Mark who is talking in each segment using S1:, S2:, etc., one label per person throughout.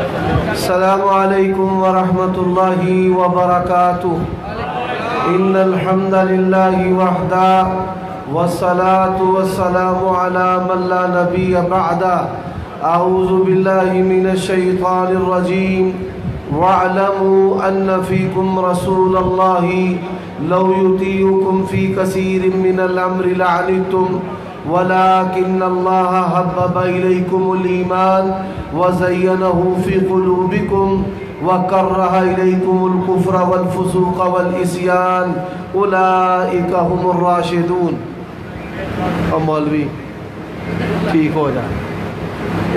S1: السلام علیکم ورحمۃ اللہ وبرکاتہ۔ ان الحمد للہ وحدہ والصلاة والسلام علی من لا نبی بعدہ۔ اعوذ باللہ من الشیطان الرجیم۔ واعلموا ان فیکم رسول اللہ لو یطیعکم فی کثیر من الامر لعنتم ولكن الله حبب إليكم الإيمان وزينه في قلوبكم وكره إليكم الكفر والفسوق والعصيان أولئك هم الراشدون۔ اور مولوی ٹھیک ہو جائے،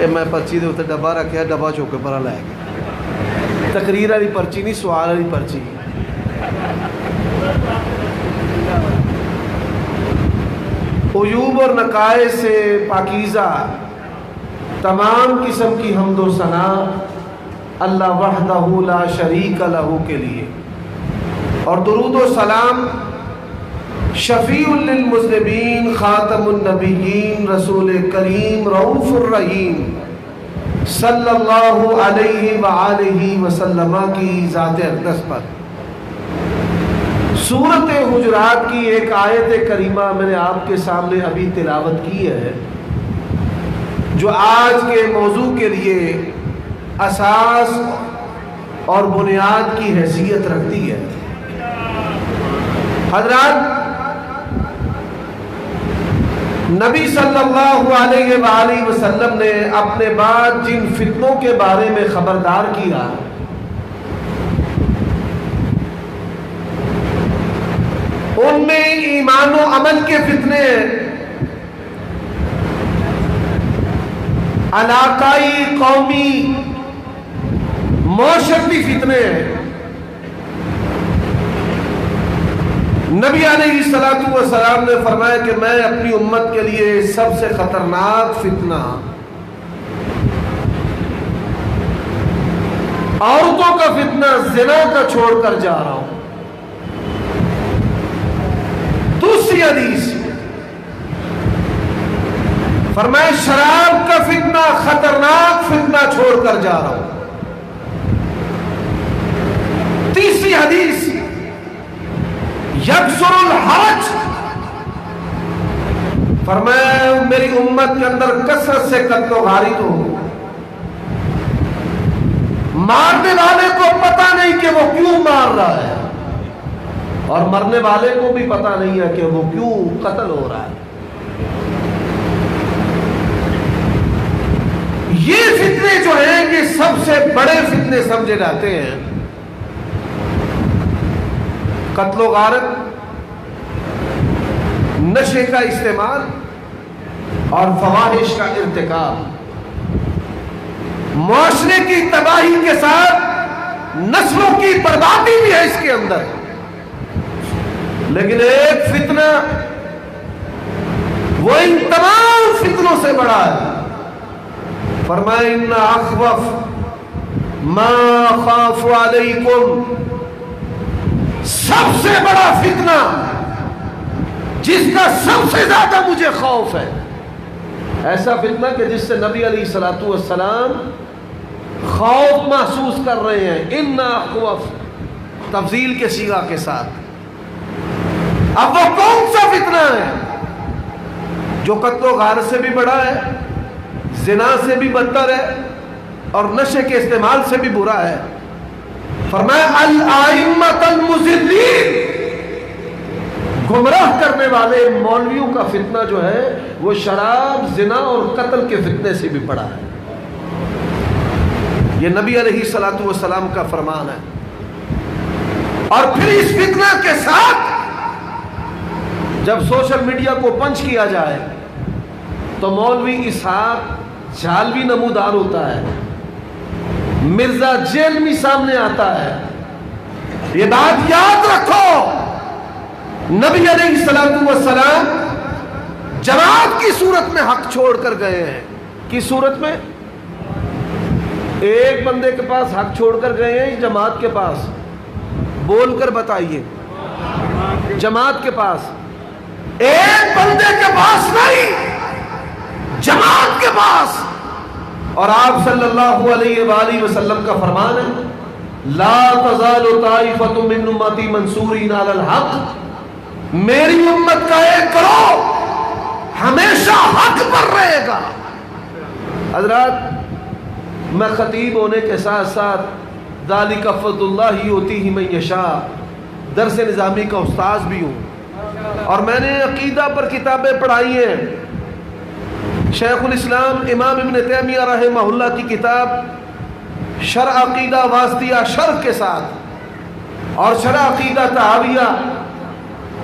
S1: یہ میں پرچی دے اتنے ڈبا رکھے، ڈبا چوکے پر لائے گا، تقریر والی پرچی نہیں، سوال والی پرچی۔ عیوب اور نقائص سے پاکیزہ تمام قسم کی حمد و ثنا اللہ وحدہ لا شریک لہ کے لیے، اور درود و سلام شفیع للمذنبین خاتم النبیین رسول کریم رؤوف الرحیم صلی اللہ علیہ وآلہ وسلم کی ذات اقدس پر۔ سورۃ حجرات کی ایک آیت کریمہ میں نے آپ کے سامنے ابھی تلاوت کی ہے، جو آج کے موضوع کے لیے اساس اور بنیاد کی حیثیت رکھتی ہے۔ حضرات، نبی صلی اللہ علیہ وآلہ وسلم نے اپنے بعد جن فتنوں کے بارے میں خبردار کیا، ان میں ایمان و عمل کے فتنے ہیں، علاقائی قومی معاشرتی فتنے ہیں۔ نبی علیہ الصلوۃ والسلام نے فرمایا کہ میں اپنی امت کے لیے سب سے خطرناک فتنہ عورتوں کا فتنہ زنا کا چھوڑ کر جا رہا ہوں۔ دوسری حدیث فرمایا شراب کا فتنہ خطرناک فتنہ چھوڑ کر جا رہا ہوں۔ تیسری حدیث یکثر الحرج، فرمایا میری امت کے اندر کثرت سے قتل و غارت ہو، مارنے والے کو پتہ نہیں کہ وہ کیوں مار رہا ہے، اور مرنے والے کو بھی پتہ نہیں ہے کہ وہ کیوں قتل ہو رہا ہے۔ یہ فتنے جو ہیں یہ سب سے بڑے فتنے سمجھے جاتے ہیں۔ قتل و غارت، نشے کا استعمال اور فواحش کا ارتکاب، معاشرے کی تباہی کے ساتھ نسلوں کی بربادی بھی ہے اس کے اندر۔ لیکن ایک فتنہ وہ ان تمام فتنوں سے بڑا ہے۔ فرمایا ان اخوف ما خاف علیکم، سب سے بڑا فتنہ جس کا سب سے زیادہ مجھے خوف ہے، ایسا فتنہ کہ جس سے نبی علیہ الصلوۃ والسلام خوف محسوس کر رہے ہیں۔ ان اخوف تفضیل کے صیغہ کے ساتھ۔ اب وہ کون سا فتنہ ہے جو قتل و غارت سے بھی بڑا ہے، زنا سے بھی بدتر ہے، اور نشے کے استعمال سے بھی برا ہے؟ فرمایا الائمۃ المضلین، گمراہ کرنے والے مولویوں کا فتنہ جو ہے وہ شراب، زنا اور قتل کے فتنے سے بھی بڑا ہے۔ یہ نبی علیہ الصلوۃ والسلام کا فرمان ہے۔ اور پھر اس فتنہ کے ساتھ جب سوشل میڈیا کو پنچ کیا جائے تو مولوی اسحاق جھالوی نمودار ہوتا ہے، مرزا جیلمی سامنے آتا ہے۔ یہ بات یاد رکھو، نبی علیہ الصلوۃ والسلام جماعت کی صورت میں حق چھوڑ کر گئے ہیں۔ کس صورت میں؟ ایک بندے کے پاس حق چھوڑ کر گئے ہیں، جماعت کے پاس؟ بول کر بتائیے، جماعت کے پاس؟ ایک بندے کے پاس نہیں، جماعت کے پاس اور آپ صلی اللہ علیہ وآلہ وسلم کا فرمان ہے لا تزال طائفۃ من امتی منصورین علی الحق، میری امت کا ایک گروہ ہمیشہ حق پر رہے گا۔ حضرات، میں خطیب ہونے کے ساتھ ساتھ ذالک فضل اللہ یؤتیہ من یشاء درس نظامی کا استاذ بھی ہوں، اور میں نے عقیدہ پر کتابیں پڑھائی ہیں۔ شیخ الاسلام امام ابن تیمیہ رحمہ اللہ کی کتاب شرح عقیدہ واسطیہ شرح کے ساتھ، اور شرح عقیدہ تحاویہ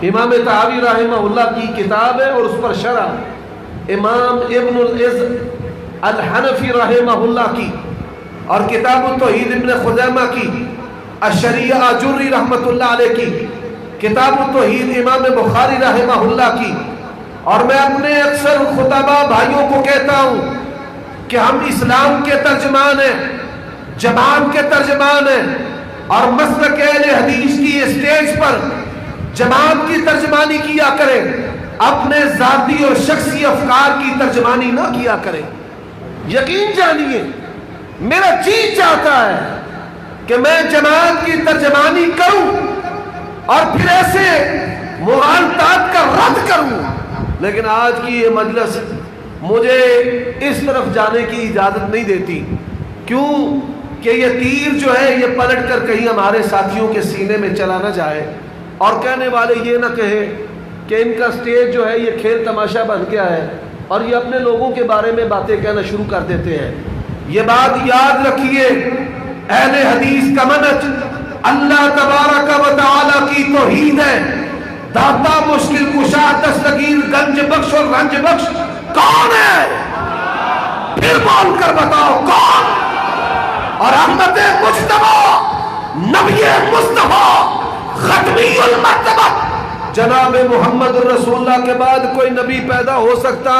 S1: امام تحاوی رحمہ اللہ کی کتاب ہے، اور اس پر شرح امام ابن العز الحنفی رحمہ اللہ کی، اور کتاب التوحید ابن خزیمہ کی، الشریعہ آجری رحمۃ اللہ علیہ کی، کتاب التوحید امام بخاری رحمہ اللہ کی۔ اور میں اپنے اکثر خطبہ بھائیوں کو کہتا ہوں کہ ہم اسلام کے ترجمان ہیں، جماعت کے ترجمان ہیں، اور مسلک اہل حدیث کی اسٹیج پر جماعت کی ترجمانی کیا کریں، اپنے ذاتی اور شخصی افکار کی ترجمانی نہ کیا کریں۔ یقین جانیے میرا جی چاہتا ہے کہ میں جماعت کی ترجمانی کروں اور پھر ایسے مغالطات کا رد کروں، لیکن آج کی یہ مجلس مجھے اس طرف جانے کی اجازت نہیں دیتی۔ کیوں کہ یہ تیر جو ہے یہ پلٹ کر کہیں ہمارے ساتھیوں کے سینے میں چلا نہ جائے، اور کہنے والے یہ نہ کہے کہ ان کا سٹیج جو ہے یہ کھیل تماشا بن گیا ہے، اور یہ اپنے لوگوں کے بارے میں باتیں کہنا شروع کر دیتے ہیں۔ یہ بات یاد رکھیے، اہل حدیث کا منہج اللہ تبارک و تعالی کی توحید ہے۔ داتا، مشکل کشا، دستگیر، گنج بخش اور رنج بخش کون ہے؟ پھر بول کر بتاؤ کون؟ اور احمد مجتبی، نبی مصطفیٰ، ختمی المرتبہ جناب محمد رسول اللہ کے بعد کوئی نبی پیدا ہو سکتا؟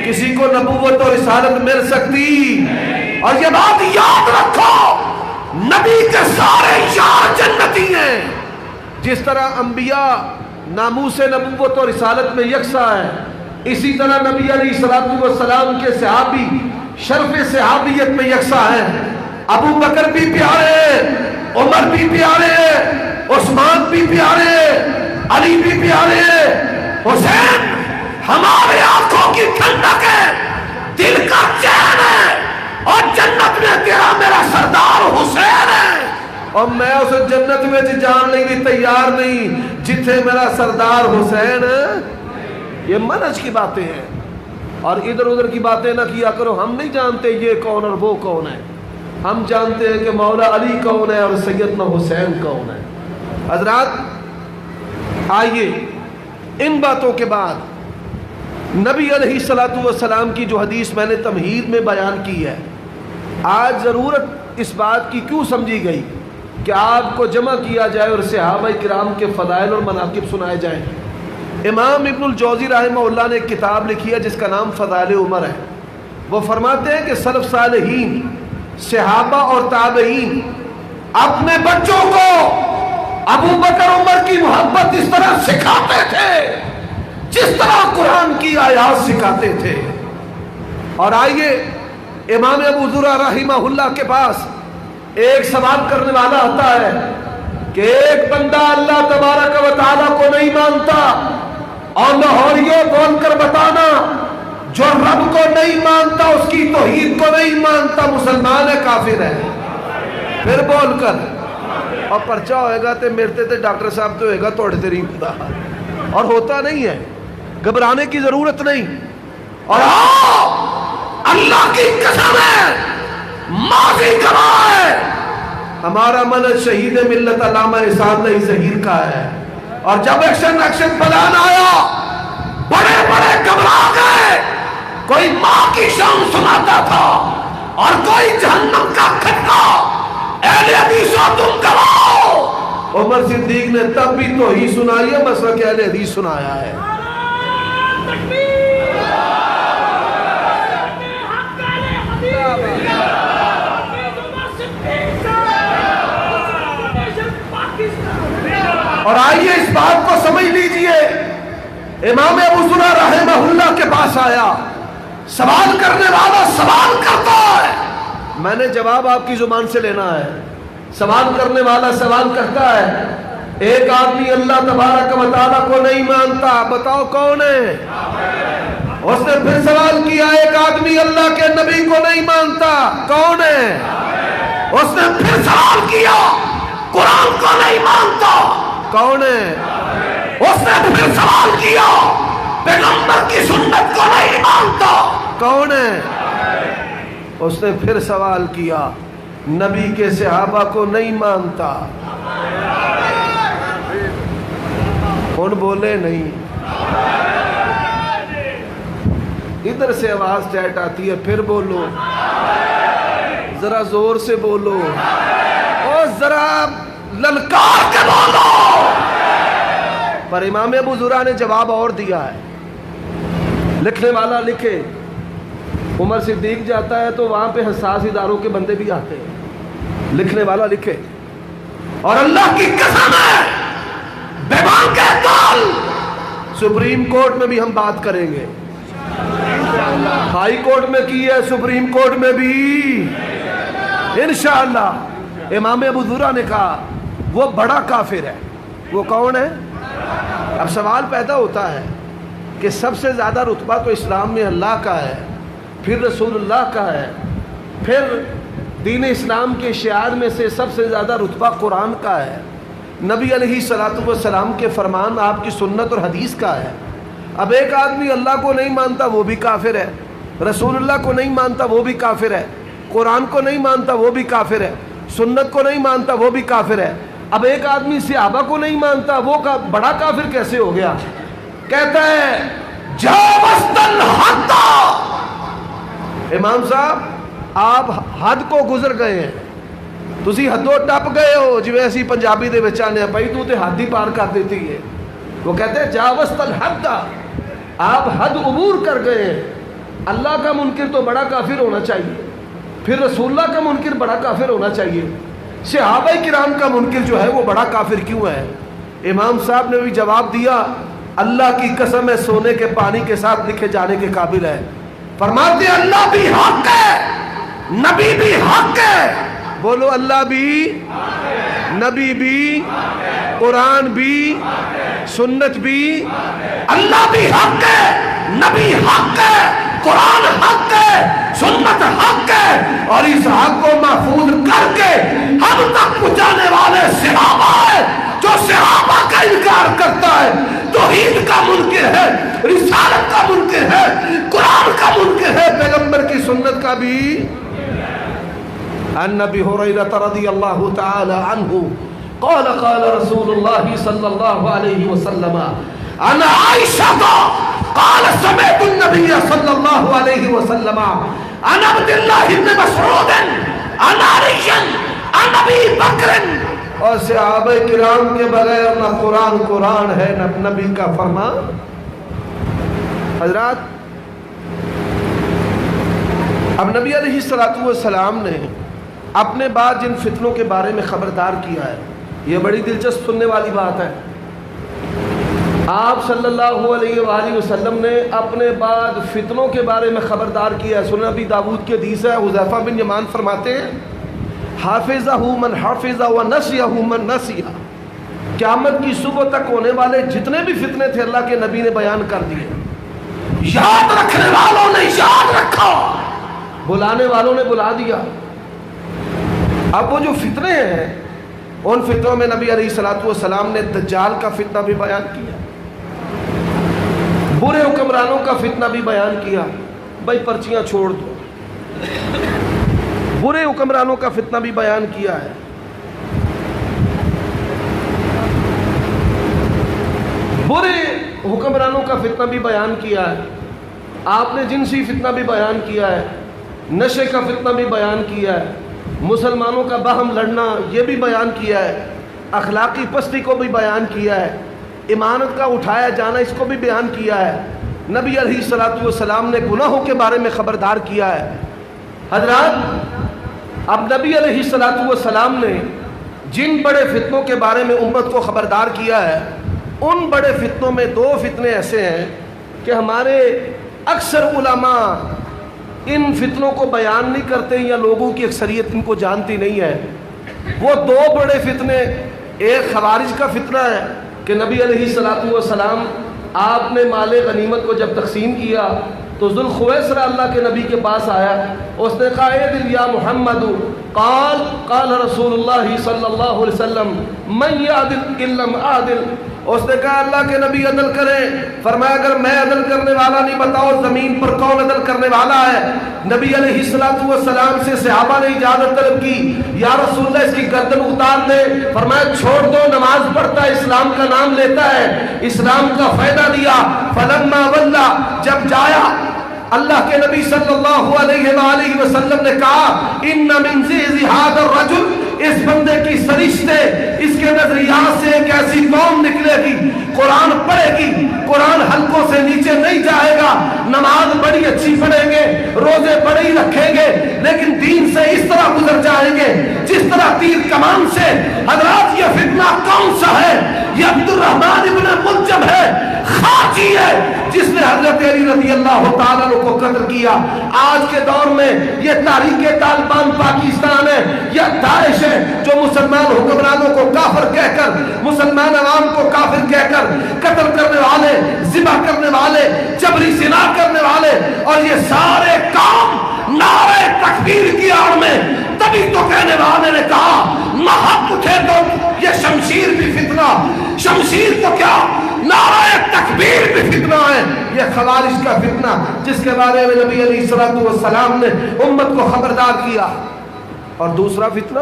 S1: کسی کو نبوت اور رسالت مل سکتی؟ اور یہ بات یاد رکھو، نبی کے سارے یار جنتی ہیں۔ جس طرح انبیاء ناموس نبوت اور رسالت میں یکساں ہیں، اسی طرح نبی علیہ السلام کے صحابی شرف صحابیت میں یکساں ہیں۔ ابو بکر بھی پیارے، عمر بھی پیارے، عثمان بھی پیارے، علی بھی پیارے، حسین ہمارے آنکھوں کی ٹھنڈک ہے، دل کا چین ہے، اور جنت میں تیرا میرا سردار حسین ہے، اور میں اسے جنت میں جان لیں بھی تیار نہیں جتھے میرا سردار حسین ہے۔ یہ منہج کی باتیں ہیں، اور ادھر ادھر کی باتیں نہ کیا کرو۔ ہم نہیں جانتے یہ کون اور وہ کون ہے، ہم جانتے ہیں کہ مولا علی کون ہے اور سیدنا حسین کون ہے۔ حضرات، آئیے ان باتوں کے بعد نبی علیہ السلام کی جو حدیث میں نے تمہید میں بیان کی ہے، آج ضرورت اس بات کی کیوں سمجھی گئی کہ آپ کو جمع کیا جائے اور صحابہ کرام کے فضائل اور مناقب سنائے جائیں۔ امام ابن الجوزی رحمہ اللہ نے ایک کتاب لکھی ہے جس کا نام فضائل عمر ہے۔ وہ فرماتے ہیں کہ سلف صالحین، صحابہ اور تابعین اپنے بچوں کو ابو بکر عمر کی محبت اس طرح سکھاتے تھے جس طرح قرآن کی آیات سکھاتے تھے۔ اور آئیے امام ابو زرع رحمہ اللہ کے پاس ایک سوال کرنے والا آتا ہے کہ ایک بندہ اللہ تبارک و تعالیٰ کو نہیں مانتا، اور لاہوریوں بول کر بتانا جو رب کو نہیں مانتا، اس کی توحید کو نہیں مانتا، مسلمان ہے کافر ہے؟ پھر بول کر، اور پرچہ ہوئے گا تے میرتے تے ڈاکٹر صاحب تو ہوئے گا توڑ تیری خدا، اور ہوتا نہیں ہے، گھبرانے کی ضرورت نہیں۔ اور اللہ کی قسم ہے، ماضی گواہ ہے، ہمارا منہج شہید ملت علامہ احسان علی ظہیر کا ہے، اور جب ایکشن پلان آیا بڑے بڑے گھبرا گئے، کوئی ماں کی شان سناتا تھا اور کوئی جہنم کا کھٹکا، اہل حدیثوں تم گواہ۔ عمر صدیق نے تب بھی توحید سنائی ہے، مسلک اہل حدیث سنایا ہے۔ اور آئیے اس بات کو سمجھ لیجئے، امام ابو زرع رحمہ اللہ کے پاس آیا سوال کرنے والا سوال کرتا ہے، میں نے جواب آپ کی زبان سے لینا ہے۔ سوال کرنے والا سوال کرتا ہے۔ ایک آدمی اللہ تبارک و تعالیٰ کو نہیں مانتا، بتاؤ کون ہے؟ اس نے پھر سوال کیا، ایک آدمی اللہ کے نبی کو نہیں مانتا، کون ہے؟ اس نے پھر سوال کیا، قرآن کو نہیں مانتا، کون ہے؟ اس نے پھر سوال کیا، پیغمبر کی سنت کو نہیں مانتا، کون ہے؟ اس نے پھر سوال کیا، نبی کے صحابہ کو نہیں مانتا، کون بولے نہیں؟ ادھر سے آواز ٹیٹ آتی ہے، پھر بولو، ذرا زور سے بولو اور ذرا للکار کے بولو۔ پر امام ابو زرع نے جواب اور دیا ہے۔ لکھنے والا لکھے، عمر صدیق جاتا ہے تو وہاں پہ حساس اداروں کے بندے بھی آتے ہیں۔ لکھنے والا لکھے، اور اللہ کی قسم ہے، بیمان کے کال سپریم کورٹ میں بھی ہم بات کریں گے، ہائی کورٹ میں کی ہے، سپریم کورٹ میں بھی انشاءاللہ۔ امام ابو زرع نے کہا وہ بڑا کافر ہے۔ وہ کون ہے؟ اب سوال پیدا ہوتا ہے کہ سب سے زیادہ رتبہ تو اسلام میں اللہ کا ہے، پھر رسول اللہ کا ہے، پھر دین اسلام کے شعار میں سے سب سے زیادہ رتبہ قرآن کا ہے، نبی علیہ الصلوۃ والسلام کے فرمان، آپ کی سنت اور حدیث کا ہے۔ اب ایک آدمی اللہ کو نہیں مانتا، وہ بھی کافر ہے، رسول اللہ کو نہیں مانتا، وہ بھی کافر ہے، قرآن کو نہیں مانتا، وہ بھی کافر ہے، سنت کو نہیں مانتا، وہ بھی کافر ہے۔ اب ایک آدمی صحابہ کو نہیں مانتا، وہ بڑا کافر کیسے ہو گیا؟ کہتا ہے جاوزت الحد، امام صاحب آپ حد کو گزر گئے ہیں، تسی حدوں ٹپ گئے ہو، جویں اسی پنجابی دے وچ آنے بھائی تو تے حد ہی پار کر دیتی ہے۔ وہ کہتے ہیں جاوزت الحد، آپ حد عبور کر گئے ہیں۔ اللہ کا منکر تو بڑا کافر ہونا چاہیے، پھر رسول اللہ کا منکر بڑا کافر ہونا چاہیے، صحابہ کرام کا منکر جو ہے وہ بڑا کافر کیوں ہے؟ امام صاحب نے بھی جواب دیا، اللہ کی قسم ہے سونے کے پانی کے ساتھ لکھے جانے کے قابل ہے۔ فرماتے ہیں اللہ بھی حق ہے، نبی بھی حق ہے، بولو اللہ بھی، نبی بھی، قرآن بھی، سنت بھی، اللہ بھی حق ہے، نبی حق ہے، قرآن حق ہے، سنت حق ہے، اور اس حق کو محفوظ کر کے ہم تک پہنچانے والے صحابہ ہیں۔ جو صحابہ کا انکار کرتا ہے توحید کا منکر ہے، رسالت کا منکر ہے، قرآن کا منکر ہے، پیغمبر کی سنت کا بھی۔ عن ابی ہریرہ رضی اللہ تعالی عنہ قال قال رسول اللہ صلی اللہ علیہ وسلم عن عائشہ قال سمعت النبی صلی اللہ علیہ وسلم عن عبد اللہ بن مسعود عن علی عن ابی بکر۔ اور صحابہ کرام کے بغیر نہ قرآن قرآن ہے نہ نبی کا فرمان۔ حضرات، اب نبی علیہ الصلوۃ والسلام نے اپنے بعد جن فتنوں کے بارے میں خبردار کیا ہے، یہ بڑی دلچسپ سننے والی بات ہے۔ آپ صلی اللہ علیہ وآلہ وسلم نے اپنے بعد فتنوں کے بارے میں خبردار کیا ہے۔ سنن ابی داؤد کی حدیث ہے، حذیفہ بن یمان فرماتے ہیں حافظہ من حافظہ ونسیہ من نسیہ، قیامت کی صبح تک ہونے والے جتنے بھی فتنے تھے اللہ کے نبی نے بیان کر دیے۔ یاد رکھنے والوں نے یاد رکھا، بلانے والوں نے بلا دیا۔ اب وہ جو فتنے ہیں ان فتنوں میں نبی علیہ الصلوۃ والسلام نے دجال کا فتنہ بھی بیان کیا، برے حکمرانوں کا فتنہ بھی بیان کیا۔ بھائی پرچیاں چھوڑ دو، برے حکمرانوں کا فتنہ بھی بیان کیا ہے۔ برے حکمرانوں کا فتنہ بھی بیان کیا ہے۔ آپ نے جنسی فتنہ بھی بیان کیا ہے، نشے کا فتنہ بھی بیان کیا ہے، مسلمانوں کا باہم لڑنا یہ بھی بیان کیا ہے، اخلاقی پستی کو بھی بیان کیا ہے، امانت کا اٹھایا جانا اس کو بھی بیان کیا ہے۔ نبی علیہ الصلوۃ والسلام نے گناہوں کے بارے میں خبردار کیا ہے۔ حضرات، اب نبی علیہ الصلوۃ والسلام نے جن بڑے فتنوں کے بارے میں امت کو خبردار کیا ہے، ان بڑے فتنوں میں دو فتنے ایسے ہیں کہ ہمارے اکثر علماء ان فتنوں کو بیان نہیں کرتے یا لوگوں کی اکثریت ان کو جانتی نہیں ہے. وہ دو بڑے فتنے، ایک خوارج کا فتنہ ہے کہ نبی علیہ الصلوۃ والسلام آپ نے مال غنیمت کو جب تقسیم کیا تو ذوالخویسرہ اللہ کے نبی کے پاس آیا، اس نے کہا اے دل یا محمد، قال رسول اللہ صلی اللہ علیہ وسلم من یعدل ان لم اعدل. اس نے کہا اللہ کے نبی عدل کریں. فرمایا اگر میں عدل کرنے والا نہیں بتاؤ زمین پر کون عدل کرنے والا ہے؟ نبی علیہ الصلوۃ والسلام سے صحابہ نے اجازت طلب کی، یا رسول اللہ اس کی گردن اتار دے. فرمایا چھوڑ دو، نماز پڑھتا ہے، اسلام کا نام لیتا ہے، اسلام کا فائدہ دیا. فلما ولا، جب جایا اللہ کے نبی صلی اللہ علیہ وآلہ وسلم نے کہا ان من ذی ھذا الرجل، اس بندے کی سرشت سے، اس کے نظریات سے ایک ایسی قوم نکلے گی، قرآن پڑھے گی، قرآن حلقوں سے نیچے نہیں جائے گا، نماز بڑی اچھی پڑھیں گے، روزے بڑے ہی رکھیں گے، لیکن دین سے اس طرح گزر جائیں گے جس طرح تیر کمان سے. حضرات یہ فتنہ کون سا ہے؟ یہ عبد الرحمن ابن ملجم ہے، خارجی ہے، جس نے حضرت علی رضی اللہ تعالیٰ عنہ کو قتل کیا. آج کے دور میں یہ تحریک طالبان پاکستان ہے یا داعش ہے جو مسلمان حکمرانوں کو کافر کہہ کر، مسلمان عوام کو کافر کہہ کر قتل کرنے والے، ذبح کرنے والے، جبری زنا کرنے والے، اور یہ سارے کام نعرے تکبیر کی آڑ میں. تبھی تو کہنے والے نے کہا محق اٹھے تو یہ شمشیر بھی فتنہ، شمشیر تو کیا نعرہ تکبیر بھی فتنہ ہے. یہ خوارج کا فتنہ جس کے بارے میں نبی علیہ الصلوۃ والسلام نے امت کو خبردار کیا. اور دوسرا فتنہ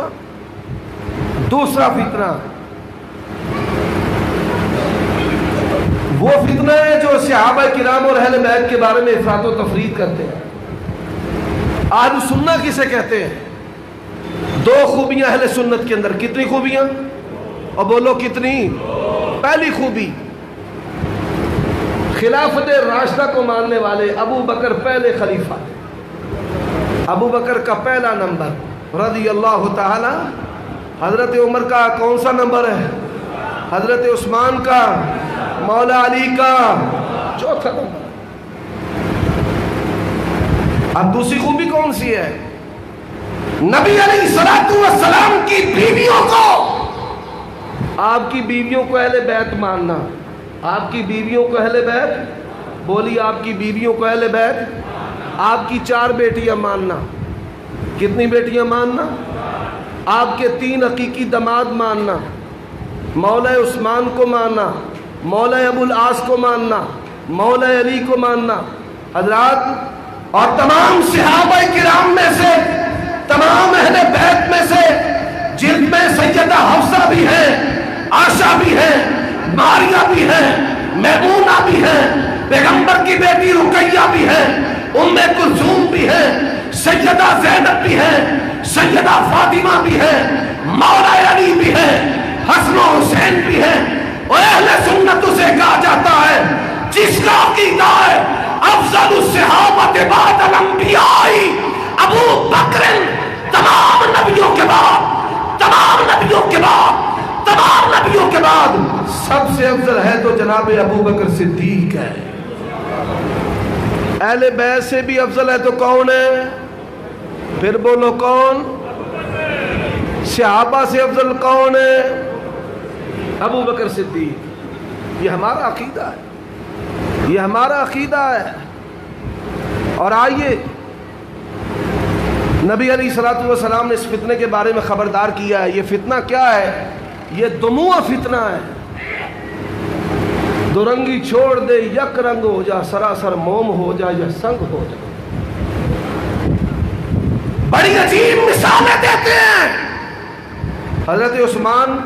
S1: وہ فتنہ ہے جو صحابہ کرام اور اہل بیت کے بارے میں افراط و تفرید کرتے ہیں. اہل سنت کسے کہتے ہیں؟ دو خوبیاں اہل سنت کے اندر. کتنی خوبیاں؟ اور بولو کتنی؟ پہلی خوبی، خلافت راشدہ کو ماننے والے. ابو بکر پہلے خلیفہ، ابو بکر کا پہلا نمبر رضی اللہ تعالی. حضرت عمر کا کون سا نمبر ہے؟ حضرت عثمان کا، مولا علی کا چوتھا نمبر. اب دوسری خوبی کون سی ہے؟ نبی علیہ الصلوۃ والسلام کی بیویوں کو، آپ کی بیویوں کو اہل بیت ماننا. آپ کی بیویوں کو اہل بیت، بولی آپ کی بیویوں کو اہل بیت. آپ کی 4 بیٹیاں ماننا. کتنی بیٹیاں ماننا؟ آپ کے 3 حقیقی داماد ماننا. مولا عثمان کو ماننا، مولا ابو العاص کو ماننا، مولا علی کو ماننا. حضرات، اور تمام صحابہ کرام میں سے، تمام اہل بیت میں سے جن میں سیدہ حفصہ بھی ہیں، عائشہ بھی ہیں، ماریہ بھی ہیں، میمونہ بھی ہیں، پیغمبر کی بیٹی رقیہ بھی ہیں، ام کلثوم بھی ہیں، سیدہ زینب بھی ہیں، سیدہ فاطمہ بھی ہیں، مولا علی بھی ہیں، حسن و حسین بھی ہیں. اور اہل سنت سے کہا جاتا ہے جس کا عقیدہ ہے افضل الصحابہ بعد الانبیاء ابو بکر، تمام نبیوں کے بعد، تمام نبیوں کے بعد، تمام نبیوں کے بعد سب سے افضل ہے تو جناب ابو بکر صدیق ہے. اہل بیت سے بھی افضل ہے تو کون ہے؟ پھر بولو کون؟ صحابہ سے افضل کون ہے؟ ابو بکر صدیق. یہ ہمارا عقیدہ ہے، یہ ہمارا عقیدہ ہے. اور آئیے، نبی علیہ الصلوۃ والسلام نے اس فتنے کے بارے میں خبردار کیا ہے. یہ فتنہ کیا ہے؟ یہ دموع فتنہ ہے. دو رنگی چھوڑ دے، یک رنگ ہو جا، سراسر موم ہو جا یا سنگ ہو جا. بڑی عجیب مثالیں دیتے ہیں. حضرت عثمان،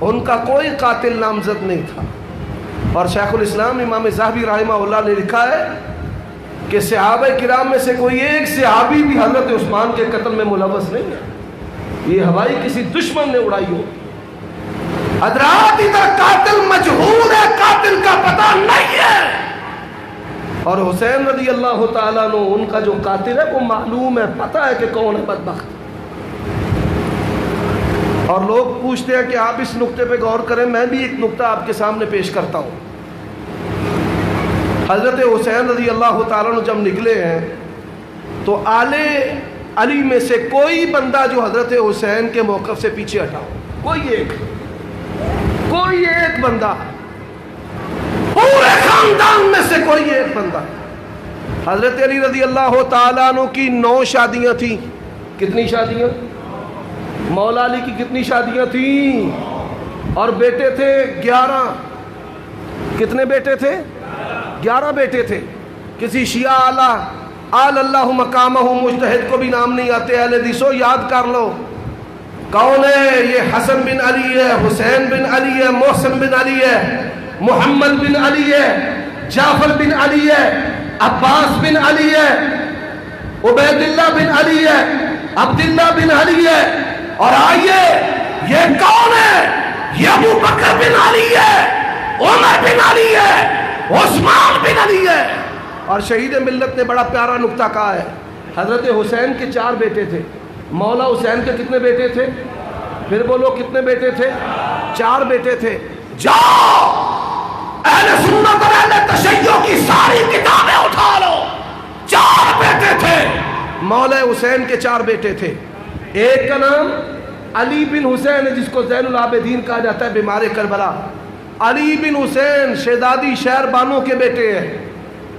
S1: ان کا کوئی قاتل نامزد نہیں تھا، اور شیخ الاسلام امام ذہبی رحمہ اللہ نے لکھا ہے کہ صحابہ کرام میں سے کوئی ایک صحابی بھی حضرت عثمان کے قتل میں ملوث نہیں ہے. یہ ہوائی کسی دشمن نے اڑائی ہو. حضرات، ادھر قاتل مجہول ہے، قاتل کا پتہ نہیں ہے. اور حسین رضی اللہ تعالیٰ عنہ، ان کا جو قاتل ہے وہ معلوم ہے، پتہ ہے کہ کون ہے بدبخت. اور لوگ پوچھتے ہیں کہ آپ اس نقطے پہ غور کریں. میں بھی ایک نقطہ آپ کے سامنے پیش کرتا ہوں. حضرت حسین رضی اللہ تعالیٰ عنہ جب نکلے ہیں تو آلے علی میں سے کوئی بندہ جو حضرت حسین کے موقف سے پیچھے ہٹا ہو، کوئی ایک بندہ، پورے خاندان میں سے کوئی ایک بندہ۔ حضرت علی رضی اللہ تعالیٰ عنہ کی 9 شادیاں تھیں۔ کتنی شادیاں؟ مولا علی کی کتنی شادیاں تھیں؟ اور بیٹے تھے 11۔ کتنے بیٹے تھے؟ 11 بیٹے تھے۔ کسی شیعہ آل اللہ مقامہ مجتہد کو بھی نام نہیں آتے، اہل حدیثوں یاد کر لو کون ہے یہ۔ حسن بن علی ہے، حسین بن علی ہے، محسن بن علی ہے، محمد بن علی ہے، جعفر بن علی ہے، عباس بن علی ہے، عبید اللہ بن علی ہے، عبداللہ بن علی ہے۔ اور آئیے یہ کون ہے؟ یہ ابو بکر بن علی ہے، عمر بن علی ہے، عثمان بن علی ہے۔ اور شہید ملت نے بڑا پیارا نکتہ کہا ہے، حضرت حسین کے 4 بیٹے تھے، مولا حسین کے کتنے بیٹے تھے؟ پھر بولو کتنے بیٹے تھے؟ 4 بیٹے تھے۔ جاؤ اہل سنت اور اہل تشیع کی ساری کتابیں اٹھا لو، 4 بیٹے تھے مولا حسین کے، 4 بیٹے تھے۔ ایک کا نام علی بن حسین ہے جس کو زین العابدین کہا جاتا ہے، بیمار کربلا۔ علی بن حسین شہزادی شہر بانو کے بیٹے ہیں۔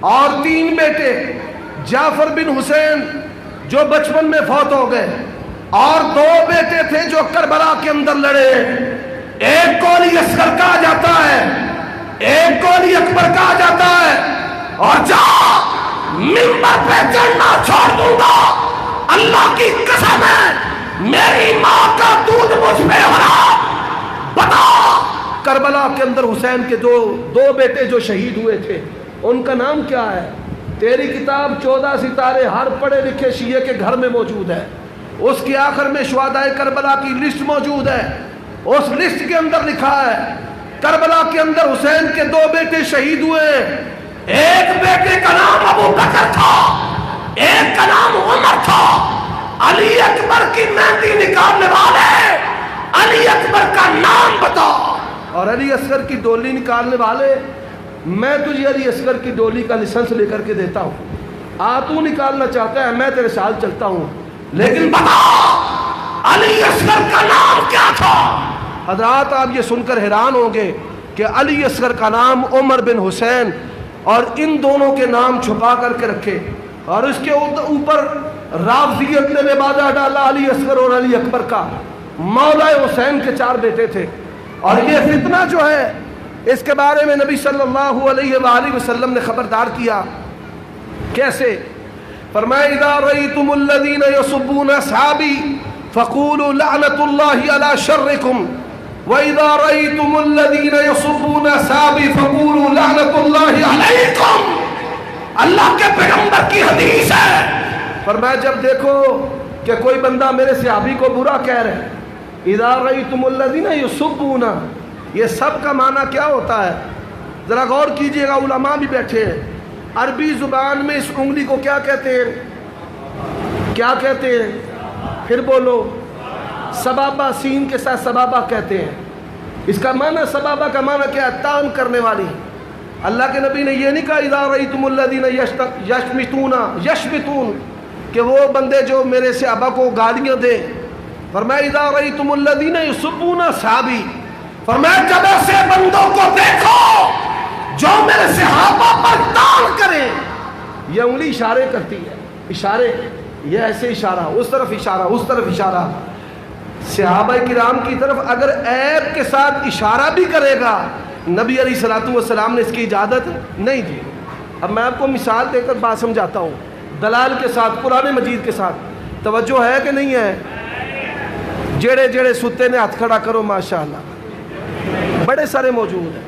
S1: اور 3 بیٹے، جعفر بن حسین جو بچپن میں فوت ہو گئے، اور 2 بیٹے تھے جو کربلا کے اندر لڑے۔ ایک کو علی اصغر کہا جاتا ہے، ایک کو علی اکبر کہا جاتا ہے۔ اور جا منبر پہ چڑھنا چھوڑ دوں گا، اللہ کی قسم ہے میری ماں کا دودھ مجھ میں ہو رہا۔ بتا کربلا کے اندر حسین کے 2 بیٹے جو شہید ہوئے تھے ان کا نام کیا ہے؟ تیری کتاب 14 ستارے ہر پڑھے لکھے شیعہ کے گھر میں موجود ہے، اس کے آخر میں شہدائے کربلا کی لسٹ موجود ہے۔ اس لسٹ کے اندر لکھا ہے کربلا کے اندر حسین کے 2 بیٹے شہید ہوئے۔ ایک بیٹے کا نام ابو بکر تھا، ایک کا نام عمر تھا۔ علی اکبر کی مہندی نکالنے والے علی اکبر کا نام بتا، اور علی اصغر کی ڈولی نکالنے والے میں تجھے علی اصغر کی ڈولی کا لائسنس لے کر کے دیتا ہوں۔ تو نکالنا چاہتا ہے میں تیرے ساتھ چلتا ہوں، لیکن بتا علی اصغر کا نام کیا تھا؟ حضرات آپ یہ سن کر حیران ہوں گے کہ علی اصغر کا نام عمر بن حسین، اور ان دونوں کے نام چھپا کر کے رکھے، اور اس کے اوپر رافضیت نے لبادہ ڈالا علی اصغر اور علی اکبر کا۔ مولا حسین کے 4 بیٹے تھے، اور یہ فتنہ جو ہے اس کے بارے میں نبی صلی اللہ علیہ وآلہ وسلم نے خبردار کیا۔ کیسے؟ فرمایا اذا رأيتم الذين يسبون اصحابي فقولوا لعنة الله على شركم وإذا رأيتم الذين يسبون اصحابي فقولوا لعنة الله عليكم۔ اللہ کے پیغمبر کی حدیث ہے، فرمایا جب دیکھو کہ کوئی بندہ میرے صحابی کو برا کہہ رہے ہیں، اذا رأيتم الذين يسبون، یہ سب کا معنی کیا ہوتا ہے؟ ذرا غور کیجئے گا، علماء بھی بیٹھے ہیں۔ عربی زبان میں اس انگلی کو کیا کہتے ہیں؟ کیا کہتے ہیں؟ پھر بولو۔ سبابہ، سین کے ساتھ سبابہ کہتے ہیں۔ اس کا معنی، سبابہ کا معنی کیا ہے؟ تان کرنے والی۔ اللہ کے نبی نے یہ نہیں کہا اذا رأیتم الذین یشمتون کہ وہ بندے جو میرے صحابہ کو گالیاں دیں۔ فرمایا اذا رأیتم الذین یسبون اصحابی، فرمایا جب ایسے بندوں کو دیکھو جو میرے صحابہ پر تان کریں۔ یہ انگلی اشارے کرتی ہے، اشارے، یہ ایسے اشارہ، اس طرف اشارہ، اس طرف اشارہ۔ صحابہ کرام کی طرف اگر عیب کے ساتھ اشارہ بھی کرے گا، نبی علیہ الصلوۃ والسلام نے اس کی اجازت نہیں دی۔ اب میں آپ کو مثال دے کر بات سمجھاتا ہوں، دلال کے ساتھ، قرآن مجید کے ساتھ۔ توجہ ہے کہ نہیں ہے؟ جڑے جڑے ستے نے ہاتھ کھڑا کرو، ماشاءاللہ، بڑے سارے موجود ہیں۔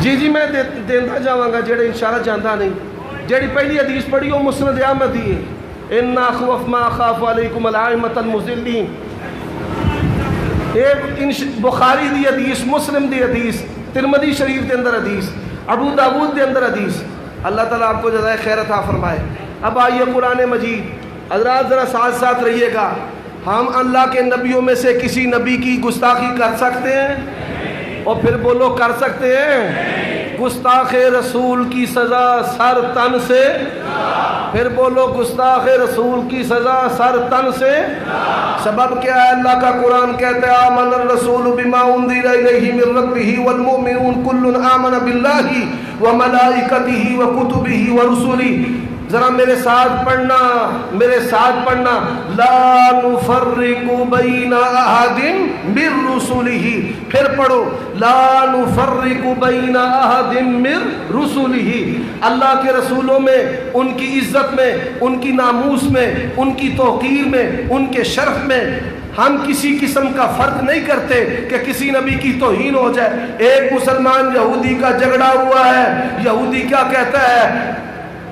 S1: جی میں دینا جاواں گا جڑے انشاءاللہ جاندا نہیں۔ جڑی پہلی حدیث پڑھی وہ مسند احمد دی ہے، ان اخوف ما اخاف علیکم الائمۃ المضلین۔ ایک بخاری دی حدیث، مسلم دی حدیث، ترمذی شریف دے اندر حدیث، ابو داؤد دے اندر حدیث۔ اللہ تعالیٰ آپ کو جزائے خیر عطا فرمائے۔ اب آئیے قرآن مجید، حضرات ذرا ساتھ ساتھ رہیے گا۔ ہم اللہ کے نبیوں میں سے کسی نبی کی گستاخی کر سکتے ہیں؟ اور پھر بولو کر سکتے ہیں؟ گستاخ رسول کی سزا سر تن سے، پھر بولو گستاخ رسول کی سزا سر تن سے۔ سبب کیا ہے؟ اللہ کا قرآن کہتا ہے آمن الرسول بما انزل الیہ من ربہ والمؤمنون کل آمن باللہ وملائکتہ وکتبہ ورسلہ۔ ذرا میرے ساتھ پڑھنا لا نفرق بین احد من رسلہ، پھر پڑھو لا نفرق بین احد من رسلہ۔ اللہ کے رسولوں میں، ان کی عزت میں، ان کی ناموس میں، ان کی توقیر میں، ان کے شرف میں ہم کسی قسم کا فرق نہیں کرتے کہ کسی نبی کی توہین ہو جائے۔ ایک مسلمان یہودی کا جھگڑا ہوا ہے، یہودی کیا کہتا ہے؟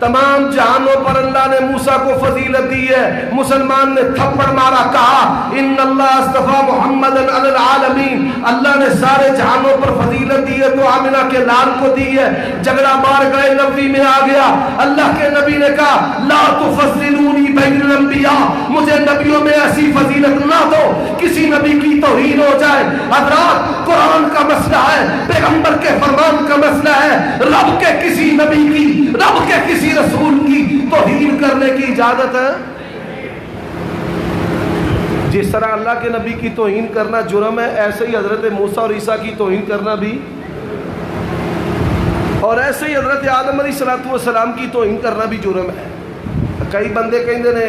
S1: تمام جہانوں پر اللہ نے موسیٰ کو فضیلت دی ہے، مسلمان نے تھپڑ مارا، کہا ان اللہ اصطفیٰ محمد علی العالمین، اللہ نے سارے جہانوں پر فضیلت دی ہے تو آمنہ کے لال کو دی ہے۔ جھگڑا بار گئے نبی میں آ گیا، اللہ کے نبی نے کہا لا تفضلونی بین الانبیاء، مجھے نبیوں میں ایسی فضیلت نہ دو کسی نبی کی توہین ہو جائے۔ حضرات قرآن کا مسئلہ ہے، پیغمبر کے فرمان کا مسئلہ ہے، رب کے کسی نبی کی، رب کے کسی رسول کی توہین کرنے کی اجازت ہے؟ جس طرح اللہ کے نبی کی توہین کرنا جرم ہے، ایسے ہی حضرت موسیٰ اور عیسیٰ کی توہین کرنا بھی، اور ایسے ہی حضرت آدم علیہ السلام کی توہین کرنا بھی جرم ہے۔ کئی بندے کہندے نے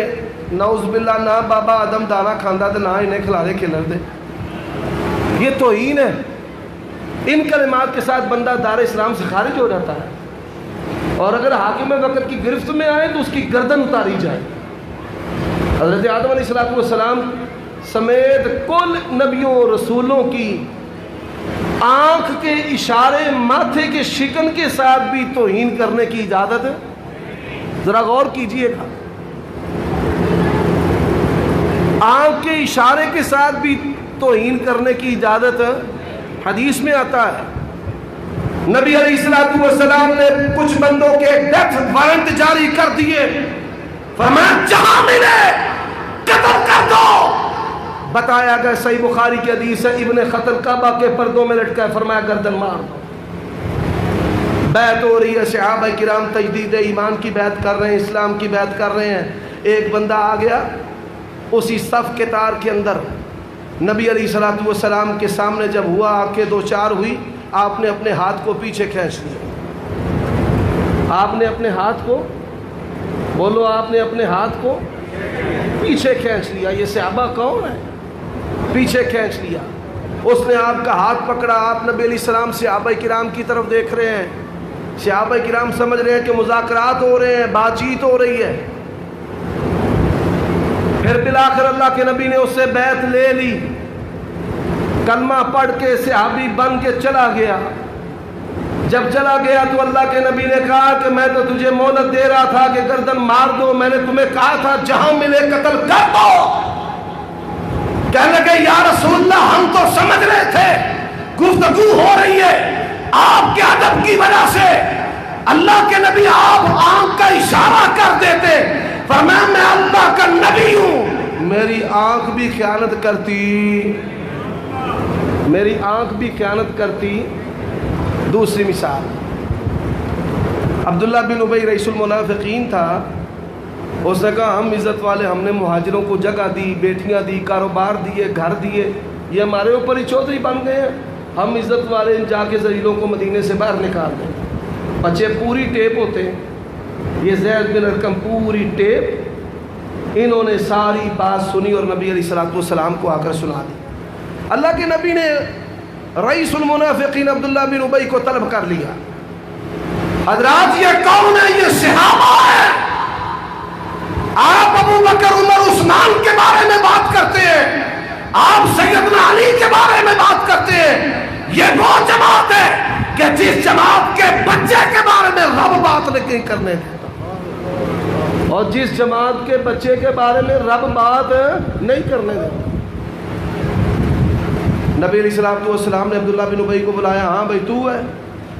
S1: نعوذ باللہ نہ بابا آدم دانا کھاندا تے نہ انہیں کھلارے کھلر دے، یہ توہین ہے۔ ان کلمات کے ساتھ بندہ دار اسلام سے خارج ہو جاتا ہے، اور اگر حاکم وقت کی گرفت میں آئے تو اس کی گردن اتاری جائے۔ حضرت آدم علیہ السلام سمیت کل نبیوں رسولوں کی آنکھ کے اشارے، ماتھے کے شکن کے ساتھ بھی توہین کرنے کی اجازت ہے؟ ذرا غور کیجئے گا، آنکھ کے اشارے کے ساتھ بھی توہین کرنے کی اجازت ہے؟ حدیث میں آتا ہے نبی علیہ السلام نے کچھ بندوں کے ڈیتھ وارنٹ جاری کر دیے، فرمایا جہاں ملے قتل کر دو۔ بتایا گیا صحیح بخاری کی حدیث ہے، ابن قتل کعبہ کے پردوں میں لٹکا ہے، فرمایا گردن مار دو۔ بیعت ہو رہی ہے، صحابہ کرام تجدید ایمان کی بیعت کر رہے ہیں، اسلام کی بیعت کر رہے ہیں۔ ایک بندہ آ گیا اسی صف کے تار کے اندر، نبی علیہ السلام کے سامنے جب ہوا، آنکھیں دو چار ہوئی، آپ نے اپنے ہاتھ کو پیچھے کھینچ لیا۔ آپ نے اپنے ہاتھ کو، بولو آپ نے اپنے ہاتھ کو پیچھے کھینچ لیا۔ یہ صحابہ کون ہے؟ پیچھے کھینچ لیا۔ اس نے آپ کا ہاتھ پکڑا، آپ نبی علیہ السلام صحابہ کرام کی طرف دیکھ رہے ہیں، صحابہ کرام سمجھ رہے ہیں کہ مذاکرات ہو رہے ہیں، بات چیت ہو رہی ہے۔ پھر بالآخر اللہ کے نبی نے اس سے بیعت لے لی، کلمہ پڑھ کے صحابی بن کے چلا گیا۔ جب چلا گیا تو اللہ کے نبی نے کہا کہ میں تو تجھے مہلت دے رہا تھا کہ گردن مار دو، میں نے تمہیں کہا تھا جہاں ملے قتل کر دو۔ کہنے لگے یا رسول اللہ ہم تو سمجھ رہے تھے گفتگو ہو رہی ہے، آپ کے ادب کی وجہ سے اللہ کے نبی آپ آنکھ کا اشارہ کر دیتے، فرمایا میں اللہ کا نبی ہوں، میری آنکھ بھی خیانت کرتی، میری آنکھ بھی خیانت کرتی۔ دوسری مثال، عبداللہ بن ابی رئیس المنافقین تھا، اس نے کہا ہم عزت والے، ہم نے مہاجروں کو جگہ دی، بیٹیاں دی، کاروبار دیے، گھر دیے، یہ ہمارے اوپر ہی چودھری بن گئے ہیں، ہم عزت والے جا کے ذلیلوں کو مدینے سے باہر نکال دیں۔ بچے پوری ٹیپ ہوتے ہیں، یہ زید بن ارقم پوری ٹیپ انہوں نے ساری بات سنی اور نبی علیہ السلام کو آ کر سنا دی۔ اللہ کے نبی نے رئیس المنافقین عبداللہ بن ابی کو طلب کر لیا۔ حضرات یہ کون ہے؟ یہ صحابہ ہے، آپ ابو بکر عمر عثمان کے بارے میں بات کرتے ہیں، آپ سیدنا علی کے بارے میں بات کرتے ہیں۔ یہ وہ جماعت ہے کہ جس جماعت کے بچے کے بارے میں رب بات نہیں کرنے دیتا، اور جس جماعت کے بچے کے بارے میں رب بات نہیں کرنے دیتا۔ نبی علیہ السلام نے عبداللہ بن ابی کو بلایا، ہاں بھائی تو ہے؟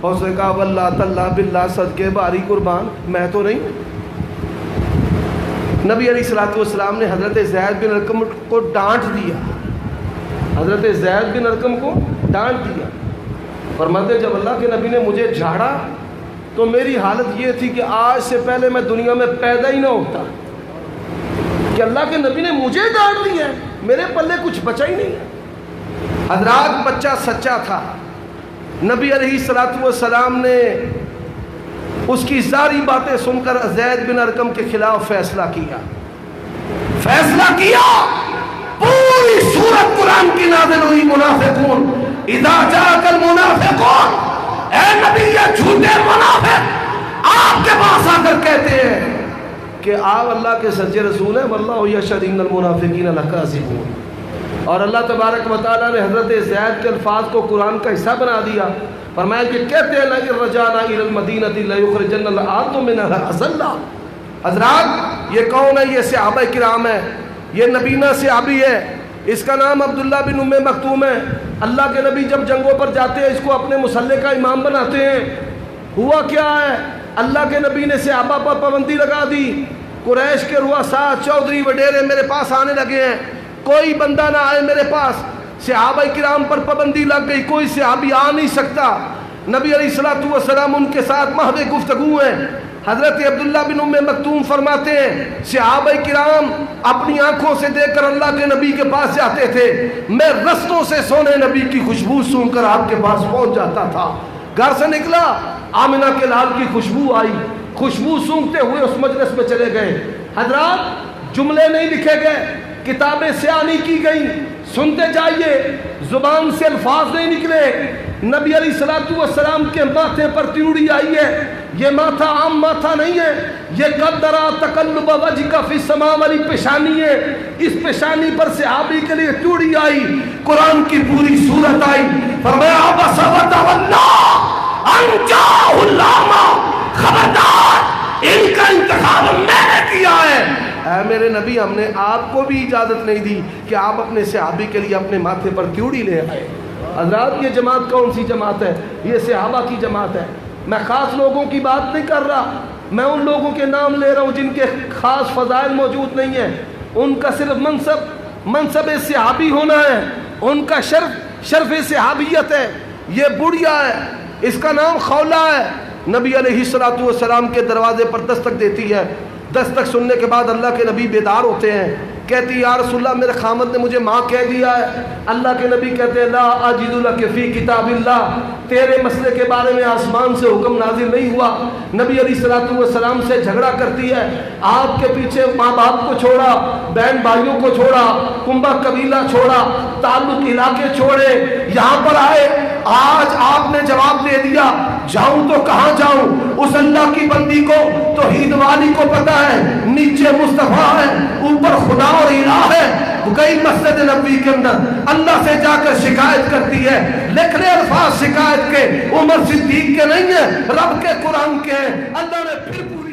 S1: اور اس نے کہا واللہ تاللہ باللہ صدقے باری قربان میں تو نہیں۔ نبی علیہ السلام نے حضرت زید بن ارقم کو ڈانٹ دیا، حضرت زید بن ارقم کو ڈانٹ دیا۔ فرماتے جب اللہ کے نبی نے مجھے جھاڑا تو میری حالت یہ تھی کہ آج سے پہلے میں دنیا میں پیدا ہی نہ ہوتا، کہ اللہ کے نبی نے مجھے جھاڑ دیا ہے، میرے پلے کچھ بچا ہی نہیں ہے۔ حضرات بچہ سچا تھا، نبی علیہ السلام نے اس کی ساری باتیں سن کر زید بن ارقم کے خلاف فیصلہ کیا۔ پوری سورت قرآن کی نازل ہوئی منافقون، اذا جاءک المنافقون، اے نبی یہ جھوٹے منافق آپ کے پاس آ کر کہتے ہیں کہ آپ اللہ کے سچے رسول ہیں، واللہ یشہد ان المنافقین لکاذبون۔ اور اللہ تبارک و تعالیٰ نے حضرت زید کے الفاظ کو قرآن کا حصہ بنا دیا، فرمایا کہ کہتے ہیں لئن رجعنا الی المدینہ لیخرجن الاعز منها الاذل۔ حضرات یہ کون ہے؟ یہ صحابہ کرام ہے، یہ نبینہ صحابی ہے، اس کا نام عبداللہ بن ام مکتوم ہے۔ اللہ کے نبی جب جنگوں پر جاتے ہیں اس کو اپنے مسلح کا امام بناتے ہیں۔ ہوا کیا ہے؟ اللہ کے نبی نے صحابہ پر پابندی لگا دی، قریش کے رؤساء چودھری وڈیرے میرے پاس آنے لگے ہیں، کوئی بندہ نہ آئے میرے پاس۔ صحابہ کرام پر پابندی لگ گئی، کوئی صحابی آ نہیں سکتا۔ نبی علیہ السلام ان کے ساتھ محض گفتگو ہے۔ حضرت عبداللہ بن ام مکتوم فرماتے ہیں صحابہ کرام اپنی آنکھوں سے دیکھ کر اللہ کے نبی کے پاس جاتے تھے، میں رستوں سے سونے نبی کی خوشبو سونگ کر آپ کے پاس پہنچ جاتا تھا۔ گھر سے نکلا، آمنہ کے لال کی خوشبو آئی، خوشبو سونگتے ہوئے اس مجلس میں چلے گئے۔ حضرات جملے نہیں لکھے گئے، کتابیں سیاہ نہیں کی گئیں، سنتے جائیے، زبان سے الفاظ نہیں نکلے۔ نبی علیہ السلام کے ماتھے پر تیوڑی آئی ہے، یہ ماتھا عام ماتھا نہیں ہے، یہ قدرا تقلب وجهک فی السماء والی پیشانی ہے، اس پیشانی پر صحابی کے لیے تیوڑی آئی، قرآن کی پوری صورت آئی، فرمایا عبس وتولی ان جاءہ الاعمی، خبردار ان کا انتخاب میں نے کیا ہے۔ اے میرے نبی ہم نے آپ کو بھی اجازت نہیں دی کہ آپ اپنے صحابی کے لیے اپنے ماتھے پر تیوڑی لے آئے۔ حضرات یہ جماعت کون سی جماعت ہے؟ یہ صحابہ کی جماعت ہے۔ میں خاص لوگوں کی بات نہیں کر رہا، میں ان لوگوں کے نام لے رہا ہوں جن کے خاص فضائل موجود نہیں ہیں، ان کا صرف منصب صحابی ہونا ہے، ان کا شرف صحابیت ہے۔ یہ بڑھیا ہے، اس کا نام خولہ ہے، نبی علیہ السلام کے دروازے پر دستک دیتی ہے۔ دستک سننے کے بعد اللہ کے نبی بیدار ہوتے ہیں، کہتی یا رسول اللہ میرے خامد نے مجھے ماں کہہ دیا ہے۔ اللہ کے نبی کہتے ہیں لا اجد لک فی کتاب اللہ، تیرے مسئلے کے بارے میں آسمان سے حکم نازل نہیں ہوا۔ نبی علیہ السلام سے جھگڑا کرتی ہے، آپ کے پیچھے ماں باپ کو چھوڑا، بہن بھائیوں کو چھوڑا، کنبہ قبیلہ چھوڑا، تعلق علاقے چھوڑے، یہاں پر آئے، آج آپ نے جواب دے دیا، جاؤں تو کہاں جاؤں؟ اس اللہ کی بندی کو توحید والی کو پتا ہے نیچے مصطفیٰ ہے، اوپر خدا اور الہ ہے، گئی مسجد نبوی کے اندر اللہ سے جا کر شکایت کرتی ہے، لکھ لے الفاظ شکایت کے، عمر صدیق کے نہیں ہیں، رب کے قرآن کے ہیں۔ اللہ نے پھر پوری